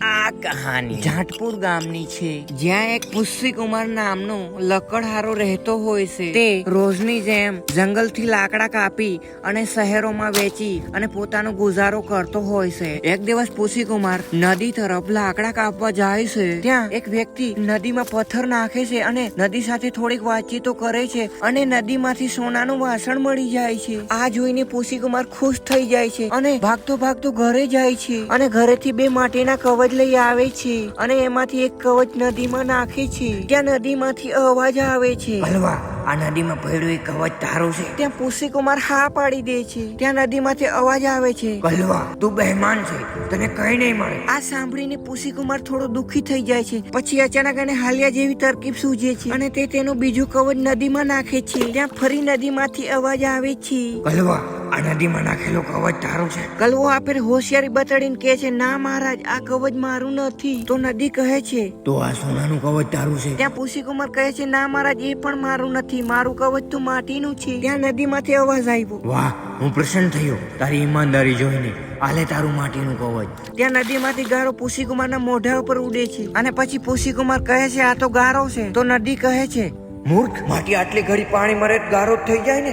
આ કહાની જાટપુર ગામની છે, જ્યાં એક પુષ્યકુમાર નામનો લકડહારો રહેતો હોય છે. તે રોજની જેમ જંગલથી લાકડા કાપી અને શહેરોમાં વેચી અને પોતાનો ગુજારો કરતો હોય છે. એક દિવસ પુષ્યકુમાર નદી તરફ લાકડા કાપવા જાય છે. ત્યાં એક વ્યક્તિ નદીમાં પથ્થર નાખે છે અને નદી સાથે થોડીક વાતચીતો કરે છે અને નદીમાંથી સોનાનું વાસણ મળી જાય છે. આ જોઈને પુષ્યકુમાર ખુશ થઈ જાય છે અને ભાગતો ભાગતો ઘરે જાય છે અને ઘરેથી 2 માટીના કવચ લઈ આવે છે અને એમાંથી એક કવચ નદીમાં નાખે છે. ત્યાં નદીમાંથી અવાજ આવે છે, ભલવા, આ નદીમાં પડ્યું એ કવચ તારું છે? ત્યાં પુષ્યકુમાર હા પાડી દે છે. ત્યાં નદીમાંથી અવાજ આવે છે, ભલવા, તું બહેમાન છે, તને કઈ નહીં મળે. આ સાંભળીને પુષ્યકુમાર થોડો દુઃખી થઈ જાય છે. પછી અચાનક એને હાલ્યા જેવી તરકીબ સૂઝે છે અને તે તેનું બીજું કવચ નદીમાં નાખે છે. ત્યાં ફરી નદીમાંથી અવાજ આવે છે. ભલવા, આ નદીમાં નાખેલો કવચ તારું છે? કલવો આપે હોશિયારી બતાડીને કહે છે, ના મહારાજ, આ કવચ મારું નથી. તો નદી કહે છે, તો આ સોનાનું કવચ તારું છે? ત્યાં પુષ્યકુમાર કહે છે, ના મહારાજ, એ પણ મારું નથી. મારું કવચ તો માટીનું છે. ત્યાં નદીમાંથી અવાજ આવ્યો. વાહ, હું પ્રસન્ન થયો તારી ઈમાનદારી જોઈને. આલે તારું માટીનું કવચ. ત્યાં નદીમાંથી ગારો પુષ્યકુમારના મોઢા ઉપર ઉડે છે અને પછી પુષ્યકુમાર કહે છે, આ તો ગારો છે. તો નદી કહે છે, મૂર્ખ, માટી આટલી ઘડી પાણી મરે ગારો જ થઈ જાય ને.